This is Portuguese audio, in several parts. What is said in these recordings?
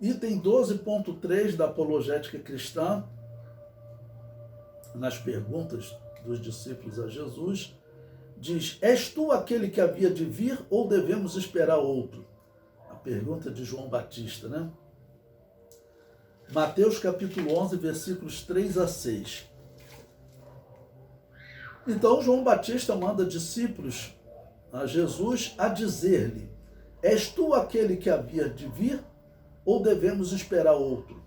Item 12.3 da Apologética Cristã, nas perguntas dos discípulos a Jesus, diz: és tu aquele que havia de vir ou devemos esperar outro? A pergunta de João Batista, né? Mateus capítulo 11, versículos 3 a 6. Então João Batista manda discípulos a Jesus a dizer-lhe: és tu aquele que havia de vir ou devemos esperar outro?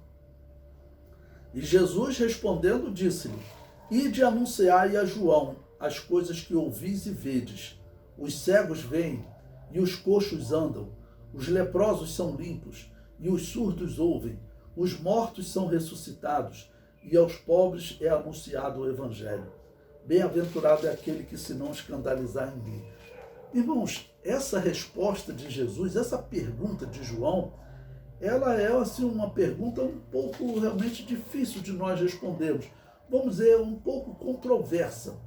E Jesus respondendo disse-lhe: ide anunciai a João as coisas que ouvis e vedes. Os cegos veem, e os coxos andam, os leprosos são limpos, e os surdos ouvem, os mortos são ressuscitados, e aos pobres é anunciado o Evangelho. Bem-aventurado é aquele que se não escandalizar em mim. Irmãos, essa resposta de Jesus, essa pergunta de João, ela é assim, uma pergunta um pouco realmente difícil de nós respondermos. Vamos dizer, um pouco controversa.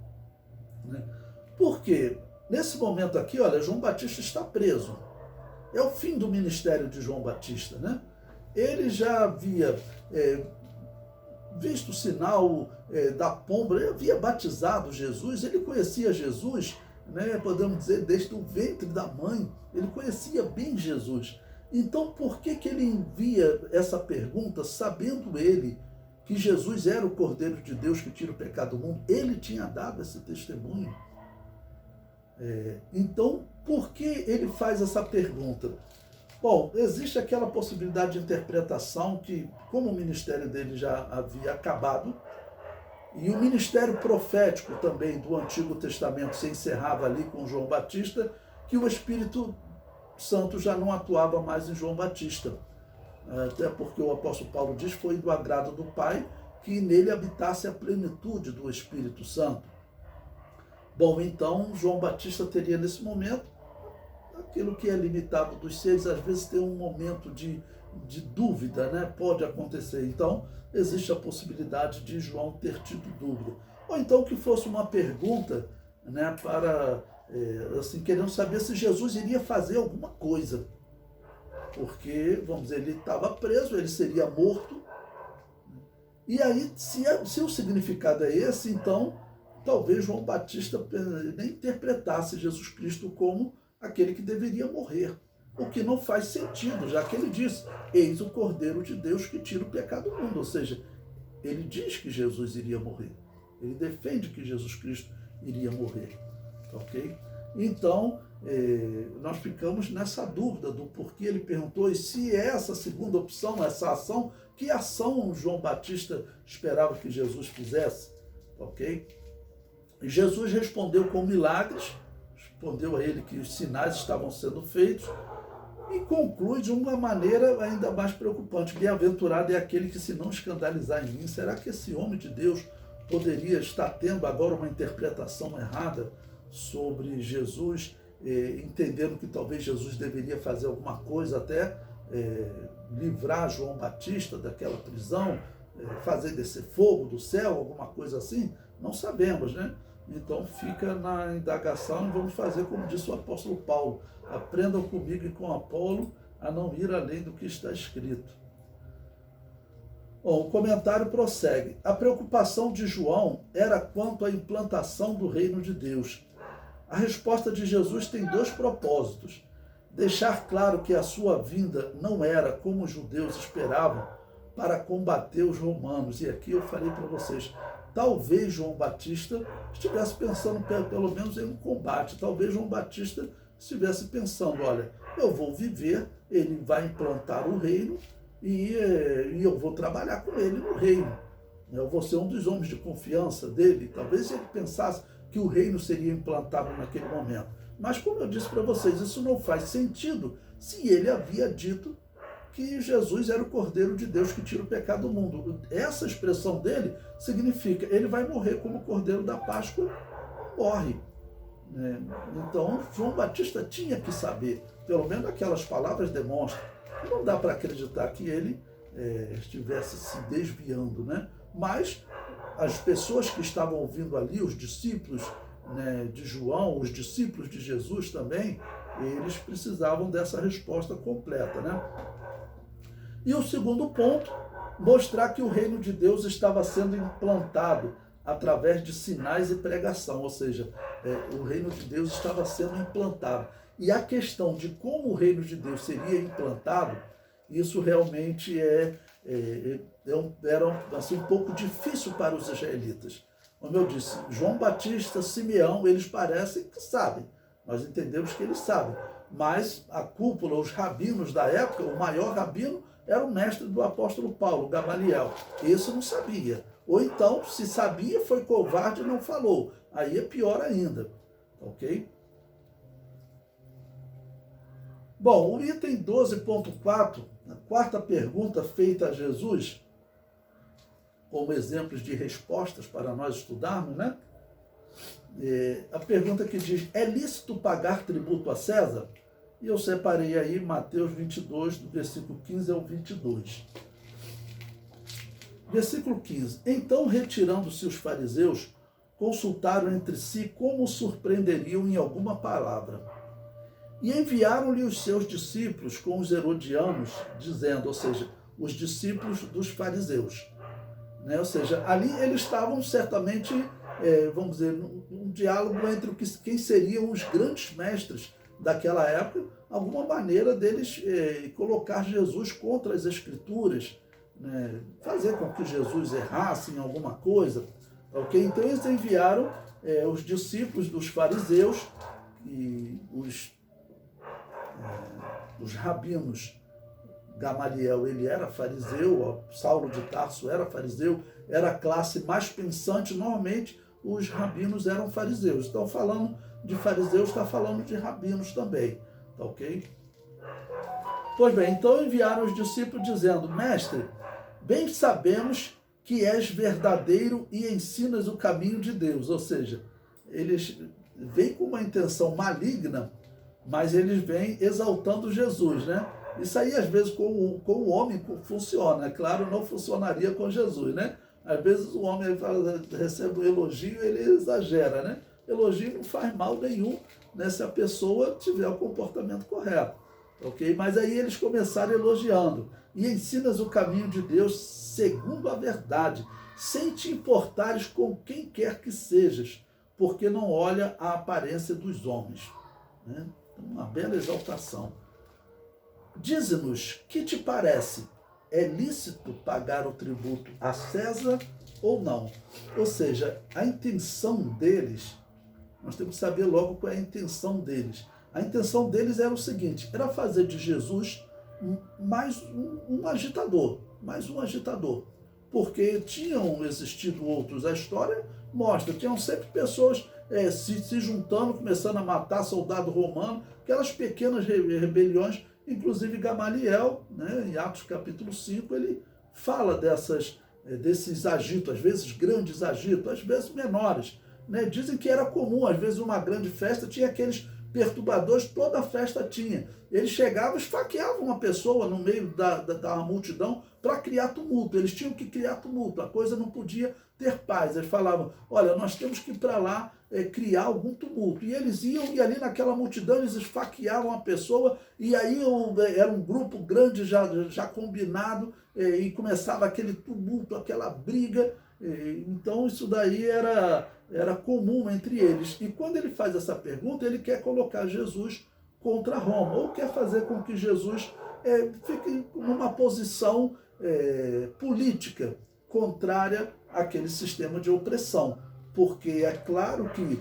Né? Por quê? Nesse momento aqui, olha, João Batista está preso. É o fim do ministério de João Batista, né? Ele já havia visto o sinal da pomba, ele havia batizado Jesus, ele conhecia Jesus, né, podemos dizer, desde o ventre da mãe, ele conhecia bem Jesus. Então, por que ele envia essa pergunta, sabendo ele que Jesus era o Cordeiro de Deus que tira o pecado do mundo? Ele tinha dado esse testemunho. Então, por que ele faz essa pergunta? Bom, existe aquela possibilidade de interpretação que, como o ministério dele já havia acabado, e o ministério profético também do Antigo Testamento se encerrava ali com João Batista, que o Espírito Santo já não atuava mais em João Batista. Até porque o apóstolo Paulo diz que foi do agrado do Pai que nele habitasse a plenitude do Espírito Santo. Bom, então João Batista teria nesse momento aquilo que é limitado dos seres, às vezes tem um momento de dúvida, né? Pode acontecer. Então, existe a possibilidade de João ter tido dúvida. Ou então que fosse uma pergunta, né, para, assim, querendo saber se Jesus iria fazer alguma coisa. Porque, vamos dizer, ele estava preso, ele seria morto. E aí, se o significado é esse, então, talvez João Batista nem interpretasse Jesus Cristo como aquele que deveria morrer. O que não faz sentido, já que ele diz: eis o Cordeiro de Deus que tira o pecado do mundo. Ou seja, ele diz que Jesus iria morrer. Ele defende que Jesus Cristo iria morrer. Ok? Então, nós ficamos nessa dúvida do porquê ele perguntou, e se essa segunda opção, essa ação, que ação João Batista esperava que Jesus fizesse? Ok? E Jesus respondeu com milagres, respondeu a ele que os sinais estavam sendo feitos, e conclui de uma maneira ainda mais preocupante: bem-aventurado é aquele que se não escandalizar em mim. Será que esse homem de Deus poderia estar tendo agora uma interpretação errada sobre Jesus, entendendo que talvez Jesus deveria fazer alguma coisa, até livrar João Batista daquela prisão, fazer descer fogo do céu, alguma coisa assim? Não sabemos, né? Então fica na indagação, e vamos fazer como disse o apóstolo Paulo: aprendam comigo e com Apolo a não ir além do que está escrito. Bom, o comentário prossegue. A preocupação de João era quanto à implantação do reino de Deus. A resposta de Jesus tem dois propósitos: deixar claro que a sua vinda não era, como os judeus esperavam, para combater os romanos. E aqui eu falei para vocês, talvez João Batista estivesse pensando pelo menos em um combate. Talvez João Batista estivesse pensando: olha, eu vou viver, ele vai implantar o reino e eu vou trabalhar com ele no reino. Eu vou ser um dos homens de confiança dele. Talvez ele pensasse que o reino seria implantado naquele momento. Mas, como eu disse para vocês, isso não faz sentido se ele havia dito que Jesus era o Cordeiro de Deus que tira o pecado do mundo. Essa expressão dele significa: ele vai morrer como o Cordeiro da Páscoa morre. Então, João Batista tinha que saber, pelo menos aquelas palavras demonstram. Não dá para acreditar que ele estivesse se desviando, né? Mas as pessoas que estavam ouvindo ali, os discípulos, né, de João, os discípulos de Jesus também, eles precisavam dessa resposta completa, né? E o segundo ponto, mostrar que o reino de Deus estava sendo implantado através de sinais e pregação, ou seja, o reino de Deus estava sendo implantado. E a questão de como o reino de Deus seria implantado, isso realmente era assim, um pouco difícil para os israelitas. Como eu disse, João Batista, Simeão, eles parecem que sabem. Nós entendemos que eles sabem. Mas a cúpula, os rabinos da época, o maior rabino era o mestre do apóstolo Paulo, Gamaliel. Esse não sabia. Ou então, se sabia, foi covarde e não falou. Aí é pior ainda. Ok? Bom, o item 12.4, a quarta pergunta feita a Jesus, como exemplos de respostas para nós estudarmos, né? A pergunta que diz, é lícito pagar tributo a César? E eu separei aí Mateus 22, do versículo 15 ao 22. Versículo 15. Então, retirando-se os fariseus, consultaram entre si como o surpreenderiam em alguma palavra. E enviaram-lhe os seus discípulos com os herodianos, dizendo, ou seja, os discípulos dos fariseus. Né? Ou seja, ali eles estavam certamente, vamos dizer, um diálogo entre quem seriam os grandes mestres daquela época, alguma maneira deles colocar Jesus contra as Escrituras, né? Fazer com que Jesus errasse em alguma coisa. Okay? Então eles enviaram os discípulos dos fariseus e os rabinos. Gamaliel, ele era fariseu, Saulo de Tarso era fariseu, era a classe mais pensante, normalmente os rabinos eram fariseus. Então, falando de fariseus, está falando de rabinos também, tá ok? Pois bem, então enviaram os discípulos dizendo, mestre, bem sabemos que és verdadeiro e ensinas o caminho de Deus. Ou seja, eles vêm com uma intenção maligna, mas eles vêm exaltando Jesus, né? Isso aí, às vezes, com o homem funciona. É claro, não funcionaria com Jesus, né? Às vezes o homem recebe um elogio, ele exagera, né? Elogio não faz mal nenhum, né, se a pessoa tiver o comportamento correto, ok? Mas aí eles começaram elogiando. E ensinas o caminho de Deus segundo a verdade, sem te importares com quem quer que sejas, porque não olha a aparência dos homens. Né? Uma bela exaltação. Dize-nos, que te parece? É lícito pagar o tributo a César ou não? Ou seja, a intenção deles, nós temos que saber logo qual é a intenção deles. A intenção deles era o seguinte, era fazer de Jesus mais um agitador, porque tinham existido outros. A história mostra, tinham sempre pessoas se juntando, começando a matar soldado romano, aquelas pequenas rebeliões. Inclusive Gamaliel, né, em Atos capítulo 5, ele fala desses agitos, às vezes grandes agitos, às vezes menores. Né? Dizem que era comum, às vezes uma grande festa tinha aqueles perturbadores, toda a festa tinha. Eles chegavam e esfaqueavam uma pessoa no meio da multidão para criar tumulto. Eles tinham que criar tumulto, a coisa não podia ter paz. Eles falavam, olha, nós temos que ir para lá criar algum tumulto. E eles iam, e ali naquela multidão eles esfaqueavam a pessoa, e aí era um grupo grande já combinado, e começava aquele tumulto, aquela briga. Então isso daí era comum entre eles. E quando ele faz essa pergunta, ele quer colocar Jesus contra Roma, ou quer fazer com que Jesus fique numa posição política contrária àquele sistema de opressão. Porque é claro que,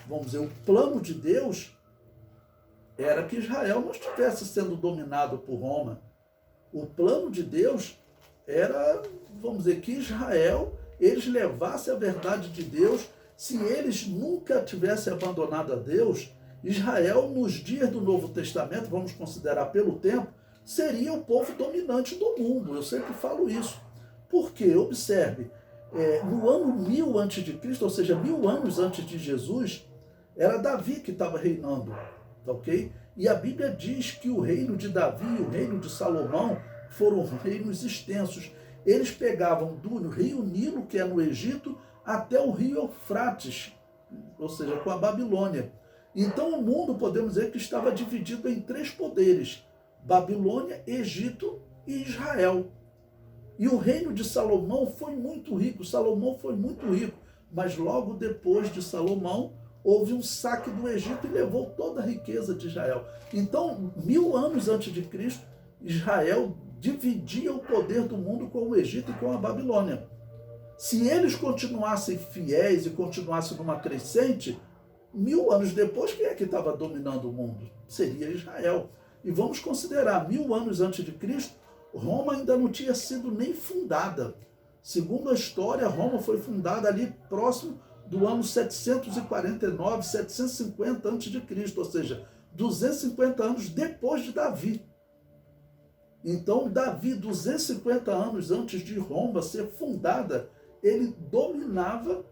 vamos dizer, o plano de Deus era que Israel não estivesse sendo dominado por Roma. O plano de Deus era, vamos dizer, que Israel, eles levassem a verdade de Deus. Se eles nunca tivessem abandonado a Deus, Israel, nos dias do Novo Testamento, vamos considerar pelo tempo, seria o povo dominante do mundo. Eu sempre falo isso. Porque, observe, no ano 1000 a.C., ou seja, 1000 anos antes de Jesus, era Davi que estava reinando, ok? E a Bíblia diz que o reino de Davi e o reino de Salomão foram reinos extensos. Eles pegavam do rio Nilo, que é no Egito, até o rio Eufrates, ou seja, com a Babilônia. Então o mundo, podemos dizer, que estava dividido em 3 poderes: Babilônia, Egito e Israel. E o reino de Salomão foi muito rico, Salomão foi muito rico, mas logo depois de Salomão, houve um saque do Egito e levou toda a riqueza de Israel. Então, 1000 anos antes de Cristo, Israel dividia o poder do mundo com o Egito e com a Babilônia. Se eles continuassem fiéis e continuassem numa crescente, 1000 anos depois, quem é que estava dominando o mundo? Seria Israel. E vamos considerar, 1000 anos antes de Cristo, Roma ainda não tinha sido nem fundada. Segundo a história, Roma foi fundada ali próximo do ano 749, 750 a.C., ou seja, 250 anos depois de Davi. Então, Davi, 250 anos antes de Roma ser fundada, ele dominava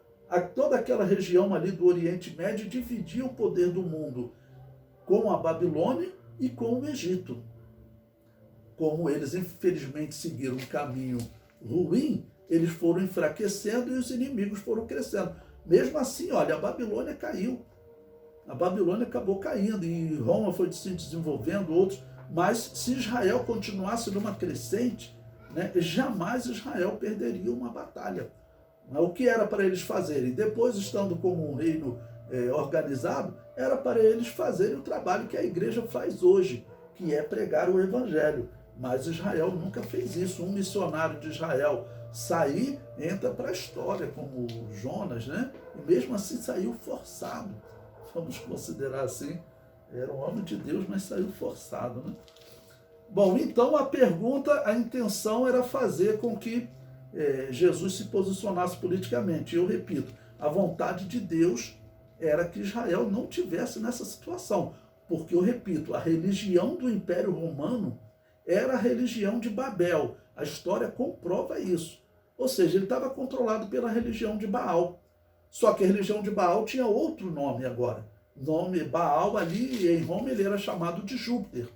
toda aquela região ali do Oriente Médio e dividia o poder do mundo com a Babilônia e com o Egito. Como eles, infelizmente, seguiram um caminho ruim, eles foram enfraquecendo e os inimigos foram crescendo. Mesmo assim, olha, a Babilônia caiu. A Babilônia acabou caindo e Roma foi se desenvolvendo, outros. Mas se Israel continuasse numa crescente, né, jamais Israel perderia uma batalha. O que era para eles fazerem? Depois, estando como um reino organizado, era para eles fazerem o trabalho que a igreja faz hoje, que é pregar o evangelho. Mas Israel nunca fez isso. Um missionário de Israel sair, entra para a história, como Jonas, né? E mesmo assim saiu forçado. Vamos considerar assim. Era um homem de Deus, mas saiu forçado, né? Bom, então a pergunta, a intenção era fazer com que Jesus se posicionasse politicamente. E eu repito, a vontade de Deus era que Israel não tivesse nessa situação. Porque, eu repito, a religião do Império Romano era a religião de Babel. A história comprova isso. Ou seja, ele estava controlado pela religião de Baal. Só que a religião de Baal tinha outro nome agora. Nome Baal ali em Roma ele era chamado de Júpiter.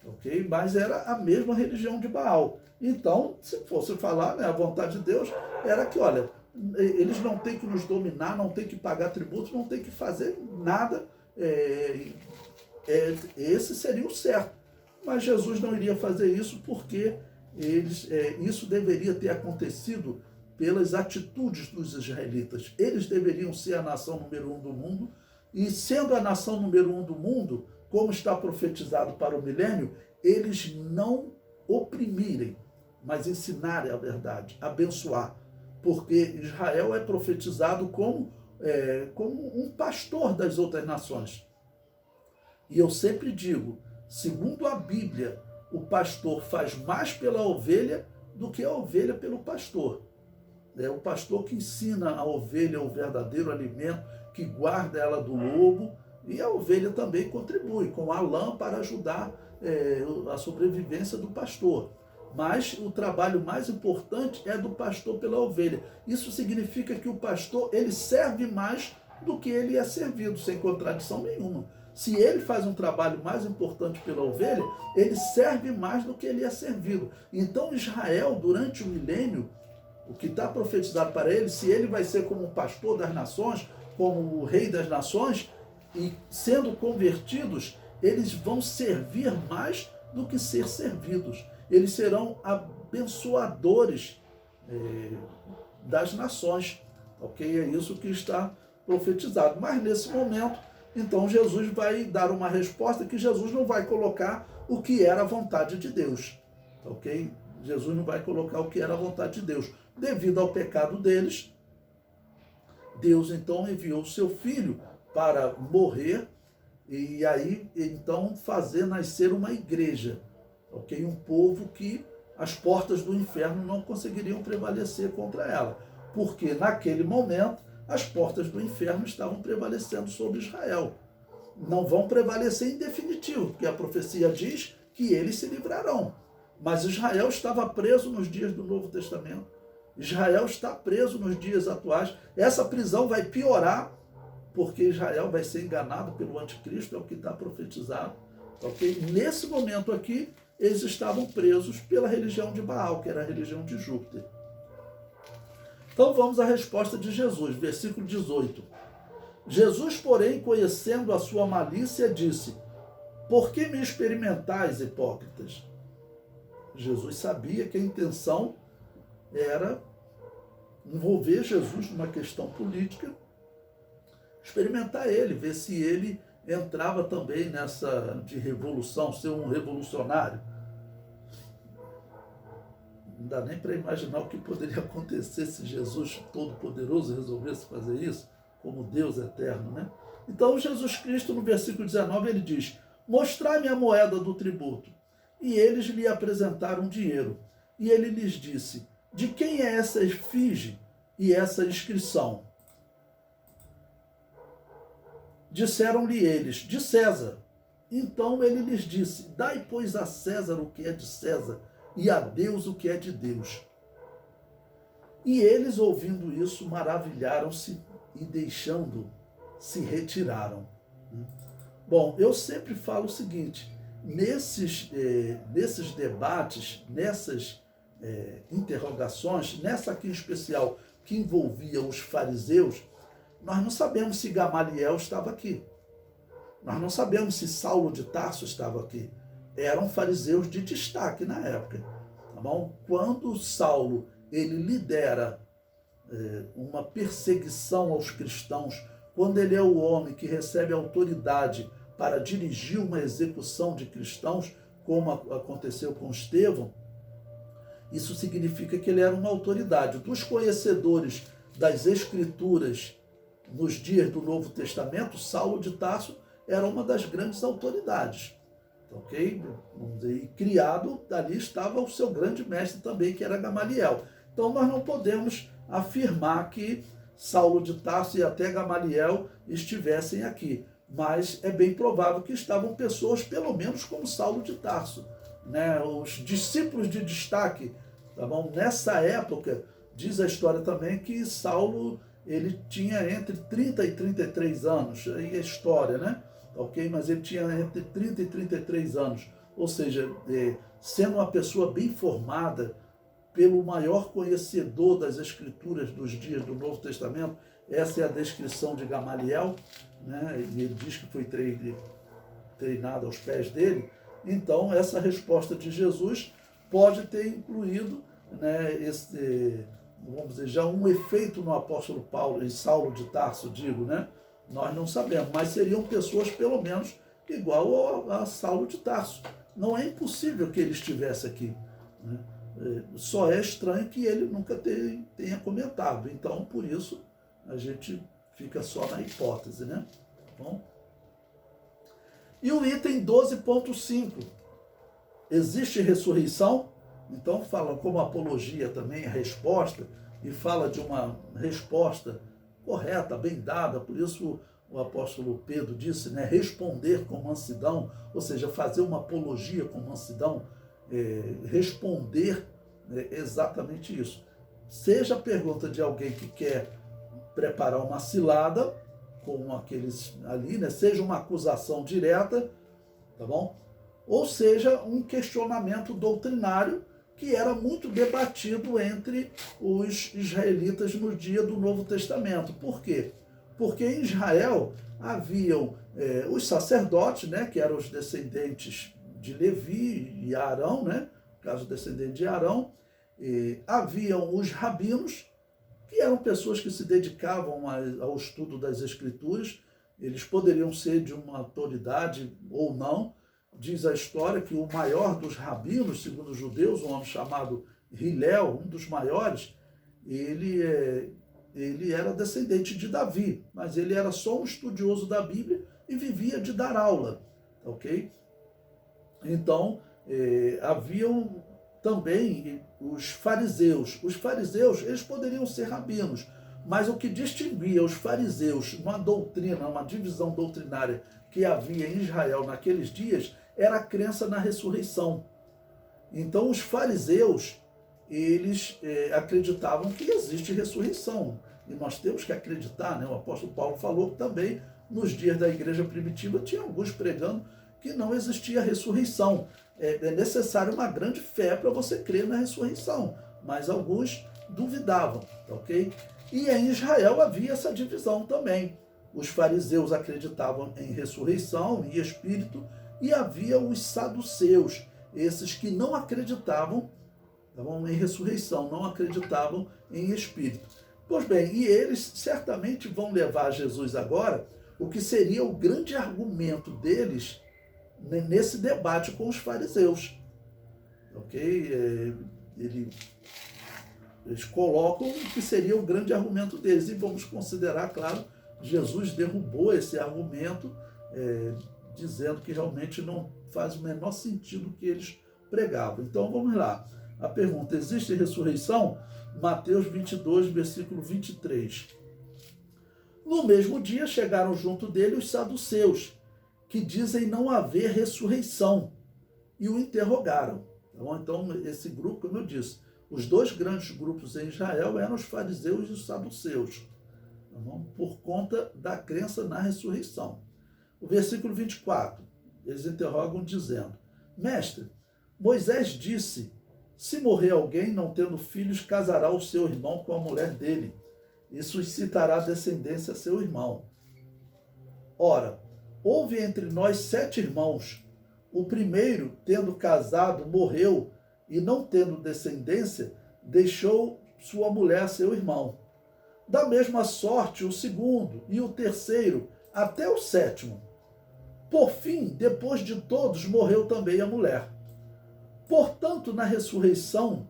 Ok? Mas era a mesma religião de Baal. Então, se fosse falar, né, a vontade de Deus era que, olha, eles não têm que nos dominar, não têm que pagar tributos, não têm que fazer nada. Esse seria o certo. Mas Jesus não iria fazer isso porque isso deveria ter acontecido pelas atitudes dos israelitas. Eles deveriam ser a nação número 1 do mundo, e sendo a nação número 1 do mundo, como está profetizado para o milênio, eles não oprimirem, mas ensinarem a verdade, abençoar. Porque Israel é profetizado como um pastor das outras nações. E eu sempre digo, segundo a Bíblia, o pastor faz mais pela ovelha do que a ovelha pelo pastor. É o pastor que ensina a ovelha o verdadeiro alimento, que guarda ela do lobo, e a ovelha também contribui com a lã para ajudar a sobrevivência do pastor. Mas o trabalho mais importante é do pastor pela ovelha. Isso significa que o pastor ele serve mais do que ele é servido, sem contradição nenhuma. Se ele faz um trabalho mais importante pela ovelha, ele serve mais do que ele é servido. Então Israel, durante o milênio, o que está profetizado para ele, se ele vai ser como o pastor das nações, como o rei das nações, e sendo convertidos, eles vão servir mais do que ser servidos. Eles serão abençoadores das nações. Ok? É isso que está profetizado. Mas nesse momento, então Jesus vai dar uma resposta que Jesus não vai colocar o que era a vontade de Deus. Ok? Jesus não vai colocar o que era a vontade de Deus. Devido ao pecado deles, Deus então enviou o seu filho para morrer e aí então fazer nascer uma igreja, ok? Um povo que as portas do inferno não conseguiriam prevalecer contra ela, porque naquele momento as portas do inferno estavam prevalecendo sobre Israel. Não vão prevalecer em definitivo, porque a profecia diz que eles se livrarão. Mas Israel estava preso nos dias do Novo Testamento. Israel está preso nos dias atuais. Essa prisão vai piorar, porque Israel vai ser enganado pelo anticristo, é o que está profetizado. Okay? Nesse momento aqui, eles estavam presos pela religião de Baal, que era a religião de Júpiter. Então vamos à resposta de Jesus, versículo 18. Jesus, porém, conhecendo a sua malícia, disse: por que me experimentais, hipócritas? Jesus sabia que a intenção era envolver Jesus numa questão política, experimentar ele, ver se ele entrava também nessa de revolução, ser um revolucionário. Não dá nem para imaginar o que poderia acontecer se Jesus Todo-Poderoso resolvesse fazer isso, como Deus eterno, né? Então Jesus Cristo, no versículo 19, ele diz: mostrai-me a moeda do tributo. E eles lhe apresentaram dinheiro. E ele lhes disse: de quem é essa efígie e essa inscrição? Disseram-lhe eles: de César. Então ele lhes disse: dai, pois, a César o que é de César, e a Deus o que é de Deus. E eles, ouvindo isso, maravilharam-se e, deixando, se retiraram. Bom, eu sempre falo o seguinte: nesses debates, nessas interrogações, nessa aqui em especial que envolvia os fariseus, nós não sabemos se Gamaliel estava aqui. Nós não sabemos se Saulo de Tarso estava aqui. Eram fariseus de destaque na época. Tá bom? Quando Saulo ele lidera uma perseguição aos cristãos, quando ele é o homem que recebe autoridade para dirigir uma execução de cristãos, como aconteceu com Estevão, isso significa que ele era uma autoridade. Dos conhecedores das Escrituras nos dias do Novo Testamento, Saulo de Tarso era uma das grandes autoridades. Ok? Vamos dizer, e criado, dali estava o seu grande mestre também, que era Gamaliel. Então nós não podemos afirmar que Saulo de Tarso e até Gamaliel estivessem aqui, mas é bem provável que estavam pessoas, pelo menos como Saulo de Tarso, né? Os discípulos de destaque, tá bom? Nessa época, diz a história também que Saulo ele tinha entre 30 e 33 anos, aí é história, né? Ok? Mas ele tinha entre 30 e 33 anos, ou seja, sendo uma pessoa bem formada, pelo maior conhecedor das Escrituras dos dias do Novo Testamento. Essa é a descrição de Gamaliel, né? E ele diz que foi treinado aos pés dele. Então, essa resposta de Jesus pode ter incluído, né, vamos dizer, já um efeito no apóstolo Paulo, em Saulo de Tarso, digo, né? Nós não sabemos, mas seriam pessoas, pelo menos, igual a Saulo de Tarso. Não é impossível que ele estivesse aqui, né? Só é estranho que ele nunca tenha comentado. Então, por isso, a gente fica só na hipótese, né? Bom. E o item 12.5. Existe ressurreição? Então, fala como apologia também, a resposta, e fala de uma resposta correta, bem dada. Por isso, o apóstolo Pedro disse, né? Responder com mansidão, ou seja, fazer uma apologia com mansidão, responder exatamente isso. Seja a pergunta de alguém que quer preparar uma cilada, como aqueles ali, né? Seja uma acusação direta, tá bom? Ou seja, um questionamento doutrinário que era muito debatido entre os israelitas no dia do Novo Testamento. Por quê? Porque em Israel haviam os sacerdotes, né? Que eram os descendentes de Levi e Arão, né? Caso descendente de Arão, haviam os rabinos, que eram pessoas que se dedicavam ao estudo das Escrituras. Eles poderiam ser de uma autoridade ou não. Diz a história que o maior dos rabinos, segundo os judeus, um homem chamado Hilel, um dos maiores, ele era descendente de Davi, mas ele era só um estudioso da Bíblia e vivia de dar aula, ok? Então, haviam também os fariseus. Os fariseus, eles poderiam ser rabinos, mas o que distinguia os fariseus, uma doutrina, uma divisão doutrinária que havia em Israel naqueles dias, era a crença na ressurreição. Então, os fariseus, eles acreditavam que existe ressurreição. E nós temos que acreditar, né? O apóstolo Paulo falou que também, nos dias da igreja primitiva, tinha alguns pregando que não existia ressurreição. É necessário uma grande fé para você crer na ressurreição, mas alguns duvidavam, ok? E em Israel havia essa divisão também. Os fariseus acreditavam em ressurreição, em espírito, e havia os saduceus, esses que não acreditavam, tá bom, em ressurreição, não acreditavam em espírito. Pois bem, e eles certamente vão levar a Jesus agora o que seria o grande argumento deles nesse debate com os fariseus. Ok? Eles colocam o que seria o grande argumento deles. E vamos considerar, claro, Jesus derrubou esse argumento, dizendo que realmente não faz o menor sentido o que eles pregavam. Então vamos lá. A pergunta: existe ressurreição? Mateus 22, versículo 23. No mesmo dia chegaram junto dele os saduceus, que dizem não haver ressurreição, e o interrogaram. Então, esse grupo, como eu disse, os dois grandes grupos em Israel eram os fariseus e os saduceus, por conta da crença na ressurreição. O versículo 24, eles interrogam dizendo: Mestre, Moisés disse, se morrer alguém não tendo filhos, casará o seu irmão com a mulher dele, e suscitará descendência a seu irmão. Ora, houve entre nós 7 irmãos. O primeiro, tendo casado, morreu, e não tendo descendência, deixou sua mulher a seu irmão. Da mesma sorte, o segundo e o terceiro, até o 7º. Por fim, depois de todos, morreu também a mulher. Portanto, na ressurreição,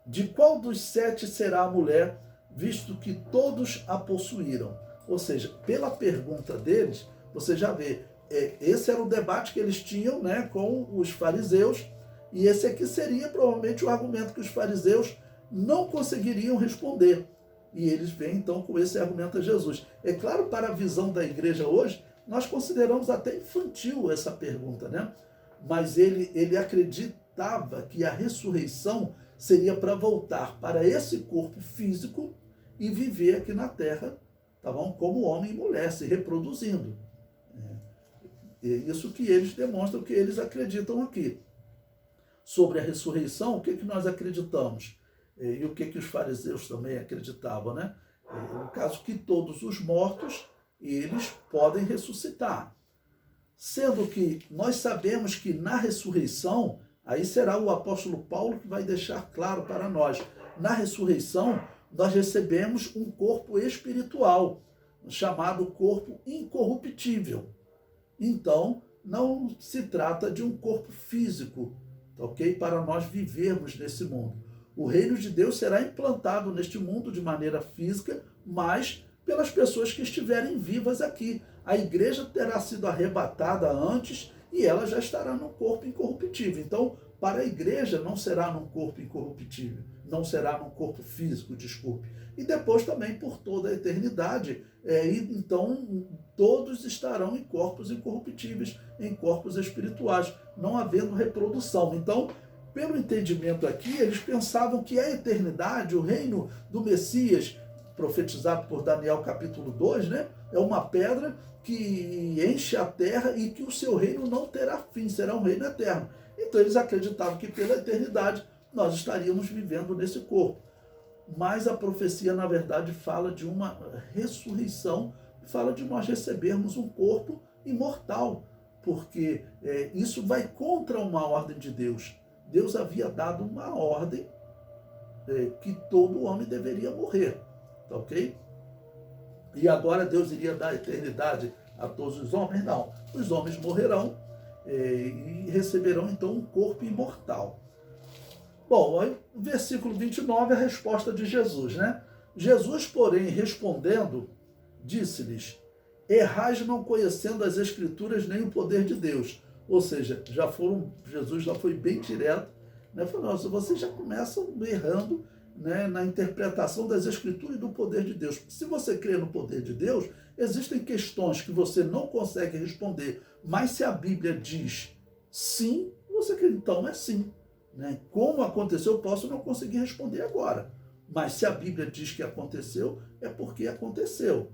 de qual dos 7 será a mulher, visto que todos a possuíram? Ou seja, pela pergunta deles, você já vê, esse era o debate que eles tinham, né, com os fariseus, e esse aqui seria provavelmente o argumento que os fariseus não conseguiriam responder. E eles vêm então com esse argumento a Jesus. É claro, para a visão da igreja hoje, nós consideramos até infantil essa pergunta, né? Mas ele acreditava que a ressurreição seria para voltar para esse corpo físico e viver aqui na Terra, tá bom? Como homem e mulher, se reproduzindo. É isso que eles demonstram, que eles acreditam aqui. Sobre a ressurreição, o que nós acreditamos? E o que os fariseus também acreditavam, né? No caso que todos os mortos, eles podem ressuscitar. Sendo que nós sabemos que na ressurreição, aí será o apóstolo Paulo que vai deixar claro para nós, na ressurreição nós recebemos um corpo espiritual, chamado corpo incorruptível. Então, não se trata de um corpo físico, ok? Para nós vivermos nesse mundo. O reino de Deus será implantado neste mundo de maneira física, mas pelas pessoas que estiverem vivas aqui. A igreja terá sido arrebatada antes e ela já estará no corpo incorruptível. Então, para a igreja não será num corpo incorruptível, não será num corpo físico, desculpe. E depois também por toda a eternidade. Então, todos estarão em corpos incorruptíveis, em corpos espirituais, não havendo reprodução. Então, pelo entendimento aqui, eles pensavam que a eternidade, o reino do Messias, profetizado por Daniel capítulo 2, né, é uma pedra que enche a terra e que o seu reino não terá fim, será um reino eterno. Então eles acreditavam que pela eternidade nós estaríamos vivendo nesse corpo. Mas a profecia, na verdade, fala de uma ressurreição, fala de nós recebermos um corpo imortal, porque isso vai contra uma ordem de Deus. Deus havia dado uma ordem que todo homem deveria morrer, tá ok? E agora Deus iria dar eternidade a todos os homens? Não. Os homens morrerão e receberão então um corpo imortal. Bom, aí, no versículo 29, a resposta de Jesus, né? Jesus, porém, respondendo, disse-lhes: errais não conhecendo as Escrituras nem o poder de Deus. Ou seja, Jesus já foi bem direto, né? Falou: nossa, vocês já começam errando, né, na interpretação das Escrituras e do poder de Deus. Se você crê no poder de Deus, existem questões que você não consegue responder, mas se a Bíblia diz sim, você crê, então é sim. Né? Como aconteceu, eu posso não conseguir responder agora. Mas se a Bíblia diz que aconteceu, é porque aconteceu.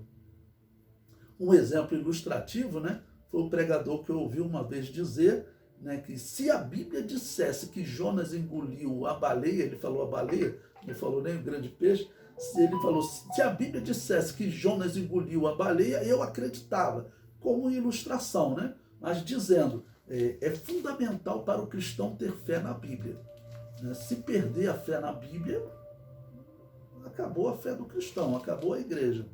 Um exemplo ilustrativo, né, foi o pregador que eu ouvi uma vez dizer, né, que se a Bíblia dissesse que Jonas engoliu a baleia, ele falou a baleia, não falou nem o grande peixe, ele falou, se a Bíblia dissesse que Jonas engoliu a baleia, eu acreditava, como ilustração, né? Mas dizendo é fundamental para o cristão ter fé na Bíblia. Se perder a fé na Bíblia, acabou a fé do cristão, acabou a igreja.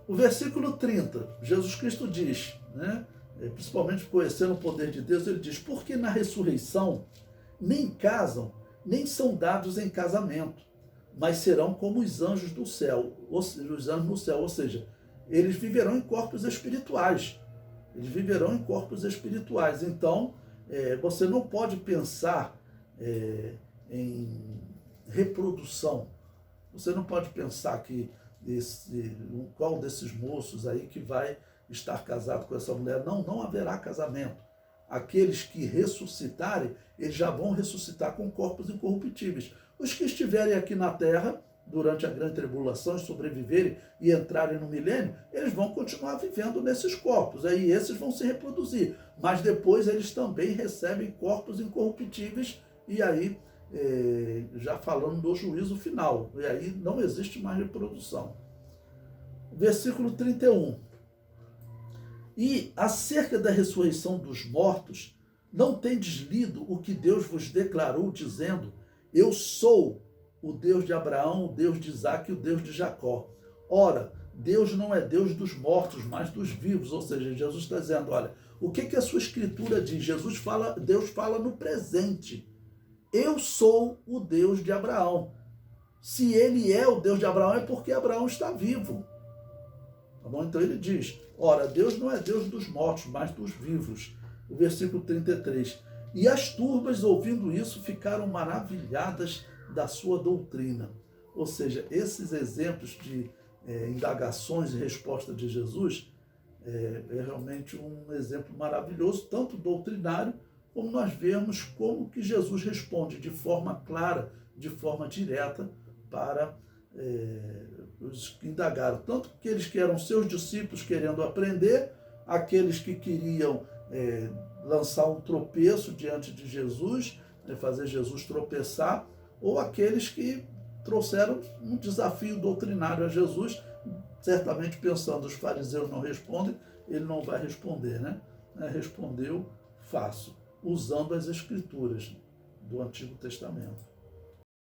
O versículo 30, Jesus Cristo diz, principalmente conhecendo o poder de Deus, ele diz: porque na ressurreição nem casam, nem são dados em casamento, mas serão como os anjos do céu, os anjos no céu, ou seja, eles viverão em corpos espirituais. Eles viverão em corpos espirituais. Então, você não pode pensar em reprodução. Você não pode pensar que qual desses moços aí que vai estar casado com essa mulher. Não haverá casamento. Aqueles que ressuscitarem, eles já vão ressuscitar com corpos incorruptíveis. Os que estiverem aqui na terra, durante a grande tribulação, sobreviverem e entrarem no milênio, eles vão continuar vivendo nesses corpos. Aí esses vão se reproduzir. Mas depois eles também recebem corpos incorruptíveis, e aí, já falando do juízo final, e aí não existe mais reprodução. Versículo 31. E acerca da ressurreição dos mortos, não tendes lido o que Deus vos declarou, dizendo: eu sou o Deus de Abraão, o Deus de Isaque e o Deus de Jacó. Ora, Deus não é Deus dos mortos, mas dos vivos. Ou seja, Jesus está dizendo, olha, o que a sua escritura diz? Deus fala no presente. Eu sou o Deus de Abraão. Se ele é o Deus de Abraão, é porque Abraão está vivo. Tá bom? Então ele diz, ora, Deus não é Deus dos mortos, mas dos vivos. O versículo 33. E as turmas, ouvindo isso, ficaram maravilhadas da sua doutrina. Ou seja, esses exemplos de indagações e respostas de Jesus é realmente um exemplo maravilhoso, tanto doutrinário, como nós vemos como que Jesus responde de forma clara, de forma direta para os que indagaram. Tanto aqueles que eram seus discípulos querendo aprender, aqueles que queriam lançar um tropeço diante de Jesus, fazer Jesus tropeçar, ou aqueles que trouxeram um desafio doutrinário a Jesus, certamente pensando, os fariseus não respondem, ele não vai responder, Respondeu fácil, usando as escrituras do Antigo Testamento.